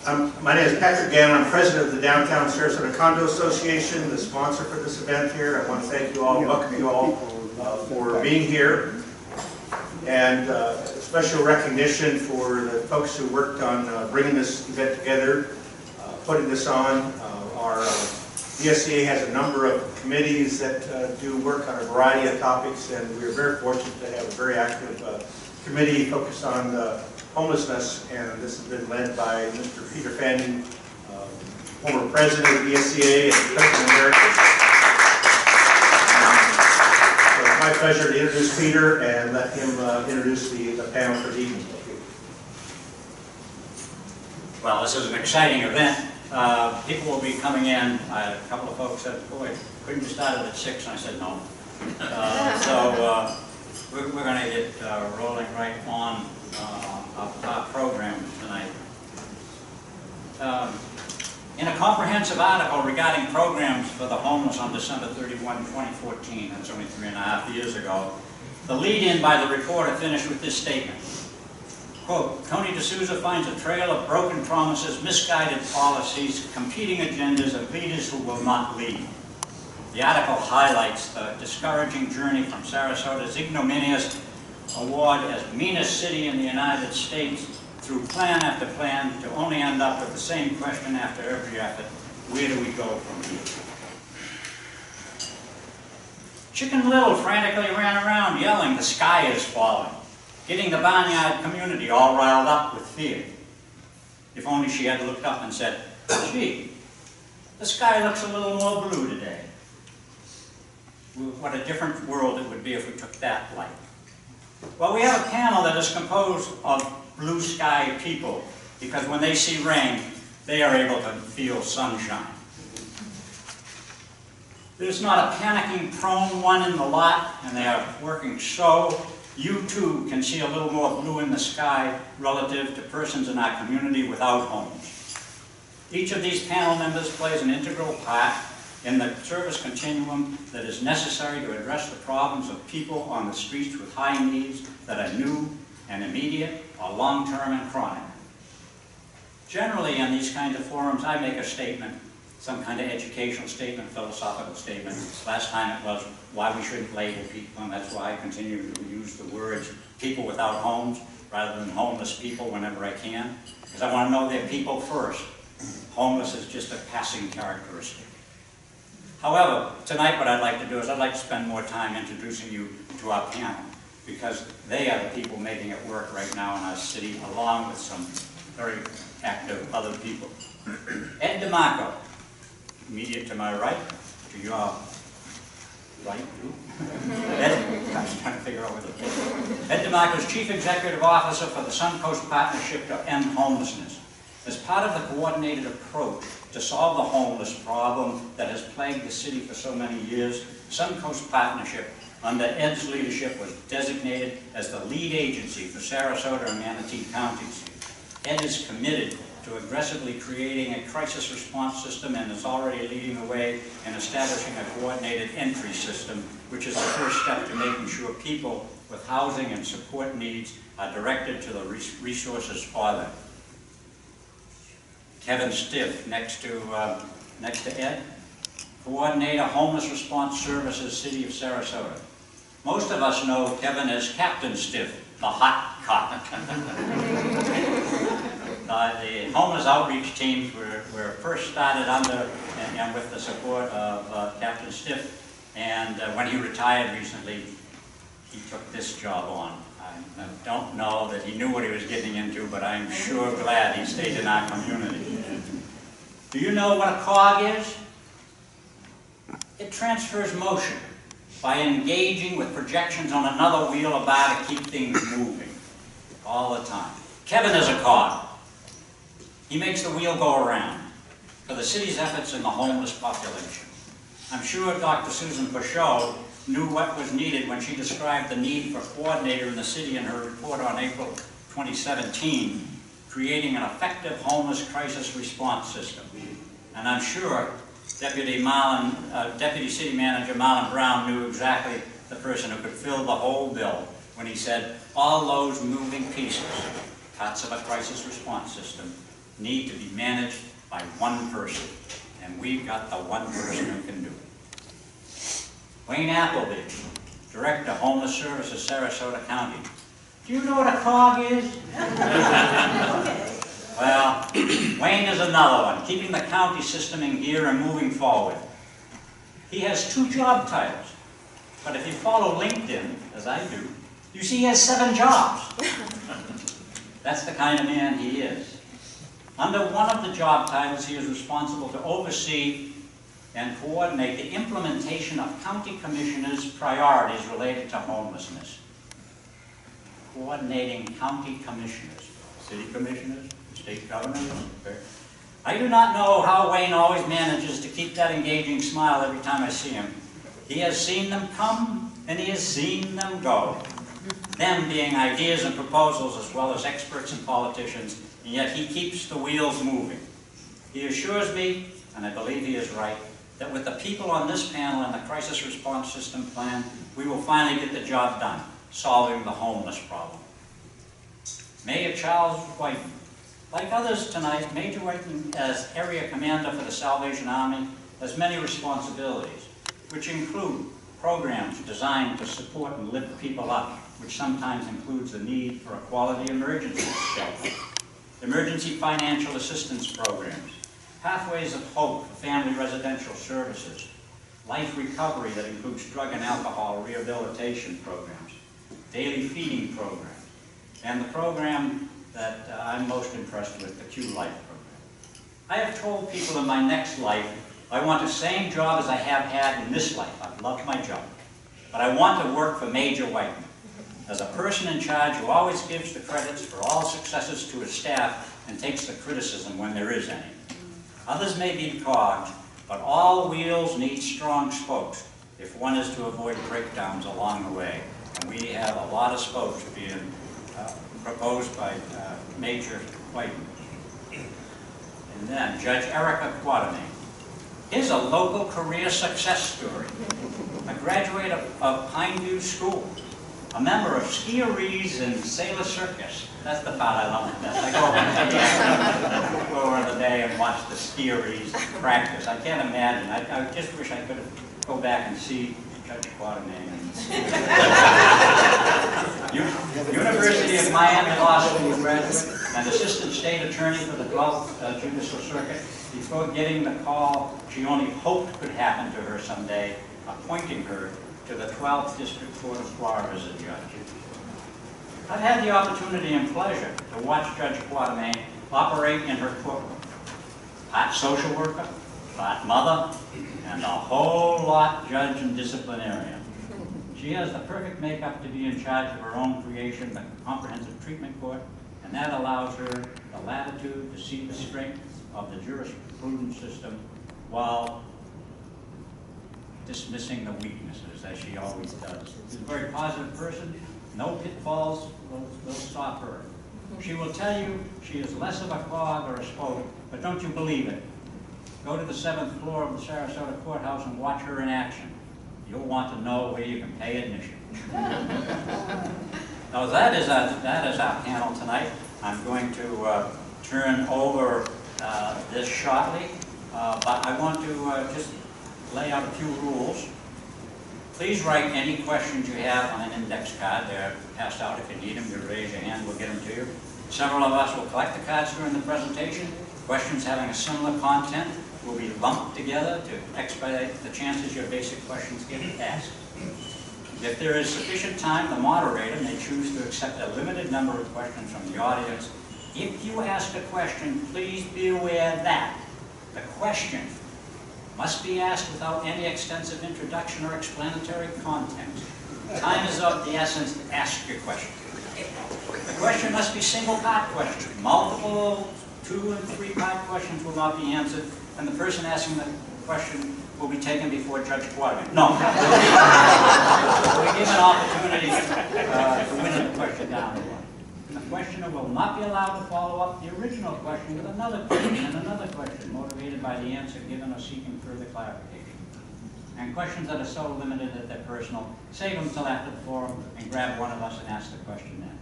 My name is Patrick Gannon. I'm president of the Downtown Sarasota Condo Association, the sponsor for this event here. I want to thank you all, welcome you all for being here. And special recognition for the folks who worked on bringing this event together, putting this on. Our DSCA has a number of committees that do work on a variety of topics, and we're very fortunate to have a very active committee focused on homelessness, and this has been led by Mr. Peter Fanning, former president of DSCA and president Emeritus. So it's my pleasure to introduce Peter and let him introduce the panel for the evening. Well, this is an exciting event. People will be coming in. A couple of folks said, boy, couldn't you start it at 6? And I said, no. We're going to get rolling right on our program tonight. In a comprehensive article regarding programs for the homeless on December 31, 2014, that's only 3.5 years ago, the lead-in by the reporter finished with this statement. Quote, Tony D'Souza finds a trail of broken promises, misguided policies, competing agendas, and leaders who will not lead. The article highlights the discouraging journey from Sarasota's ignominious award as meanest city in the United States through plan after plan to only end up with the same question after every effort, where do we go from here? Chicken Little frantically ran around yelling, the sky is falling, getting the barnyard community all riled up with fear. If only she had looked up and said, gee, the sky looks a little more blue today. What a different world it would be if we took that light. Well, we have a panel that is composed of blue sky people because when they see rain, they are able to feel sunshine. There's not a panicking prone one in the lot, and they are working so you too can see a little more blue in the sky relative to persons in our community without homes. Each of these panel members plays an integral part in the service continuum that is necessary to address the problems of people on the streets with high needs that are new and immediate or long-term and chronic. Generally, in these kinds of forums, I make a statement, some kind of educational statement, philosophical statement. Last time it was why we shouldn't label people, and that's why I continue to use the words people without homes rather than homeless people whenever I can, because I want to know they're people first. Homeless is just a passing characteristic. However, tonight what I'd like to do is I'd like to spend more time introducing you to our panel, because they are the people making it work right now in our city, along with some very active other people. Ed DeMarco, immediate to my right, to your right, too. Ed, I was trying to figure out where the Ed DeMarco is Chief Executive Officer for the Suncoast Partnership to End Homelessness. As part of the coordinated approach to solve the homeless problem that has plagued the city for so many years, Suncoast Partnership, under Ed's leadership, was designated as the lead agency for Sarasota and Manatee counties. Ed is committed to aggressively creating a crisis response system and is already leading the way in establishing a coordinated entry system, which is the first step to making sure people with housing and support needs are directed to the resources for them. Kevin Stiff, next to Ed, Coordinator, Homeless Response Services, City of Sarasota. Most of us know Kevin as Captain Stiff, the hot cop. The homeless outreach teams were first started under and with the support of Captain Stiff, and when he retired recently, he took this job on. I don't know that he knew what he was getting into, but I'm sure glad he stayed in our community. Do you know what a cog is? It transfers motion by engaging with projections on another wheel or bar to keep things moving all the time. Kevin is a cog. He makes the wheel go around for the city's efforts in the homeless population. I'm sure Dr. Susan Pachot knew what was needed when she described the need for a coordinator in the city in her report on April 2017, creating an effective homeless crisis response system. And I'm sure Deputy City Manager Marlon Brown knew exactly the person who could fill the whole bill when he said, all those moving pieces, parts of a crisis response system, need to be managed by one person, and we've got the one person who can do it. Wayne Appleby, Director, Homeless Services, Sarasota County. Do you know what a COG is? Well, Wayne is another one, keeping the county system in gear and moving forward. He has 2 job titles, but if you follow LinkedIn, as I do, you see he has 7 jobs. That's the kind of man he is. Under one of the job titles, he is responsible to oversee and coordinate the implementation of county commissioners' priorities related to homelessness. Coordinating county commissioners, city commissioners, state governors. Okay. I do not know how Wayne always manages to keep that engaging smile every time I see him. He has seen them come and he has seen them go. Them being ideas and proposals as well as experts and politicians, and yet he keeps the wheels moving. He assures me, and I believe he is right, that with the people on this panel and the crisis response system plan, we will finally get the job done, solving the homeless problem. Mayor Charles Whiten. Like others tonight, Major Whiten, as Area Commander for the Salvation Army, has many responsibilities, which include programs designed to support and lift people up, which sometimes includes the need for a quality emergency shelter, emergency financial assistance programs, pathways of hope for family residential services, life recovery that includes drug and alcohol rehabilitation programs, daily feeding programs, and the program that I'm most impressed with, the Q-Life program. I have told people in my next life, I want the same job as I have had in this life. I love my job. But I want to work for Major Whiten, as a person in charge who always gives the credits for all successes to his staff and takes the criticism when there is any. Others may be cogs, but all wheels need strong spokes if one is to avoid breakdowns along the way. And we have a lot of spokes being proposed by Major Whiten. And then Judge Erica Quatermain. Here's a local career success story. A graduate of Pineview School, a member of Skiarees and Sailor Circus. That's the part I love the best. I go over the day and watch the Skiarees practice. I can't imagine. I just wish I could go back and see Judge Quatermain. University of Miami Law School graduate and assistant state attorney for the 12th Judicial Circuit. Before getting the call she only hoped could happen to her someday, appointing her to the 12th District Court of Florida as a judge. I've had the opportunity and pleasure to watch Judge Quatermain operate in her courtroom. Part social worker, part mother, and a whole lot judge and disciplinarian. She has the perfect makeup to be in charge of her own creation, the Comprehensive Treatment Court, and that allows her the latitude to see the strength of the jurisprudence system while dismissing the weaknesses, as she always does. She's a very positive person. No pitfalls will stop her. She will tell you she is less of a cog or a spoke, but don't you believe it. Go to the 7th floor of the Sarasota Courthouse and watch her in action. You'll want to know where you can pay admission. Now that is our panel tonight. I'm going to turn over this shortly, but I want to just lay out a few rules. Please write any questions you have on an index card. They're passed out. If you need them, you raise your hand, we'll get them to you. Several of us will collect the cards during the presentation. Questions having a similar content will be lumped together to expedite the chances your basic questions get asked. If there is sufficient time, the moderator may choose to accept a limited number of questions from the audience. If you ask a question, please be aware that the question must be asked without any extensive introduction or explanatory context. Time is of the essence. Ask your question. The question must be single-part question. Multiple 2- and 3-part questions will not be answered, and the person asking the question will be taken before Judge Quatermain. No. We give an opportunity to win the question down. The questioner will not be allowed to follow up the original question with another question and another question, motivated by the answer given or seeking further clarification. And questions that are so limited that they're personal, save them till after the forum and grab one of us and ask the question then.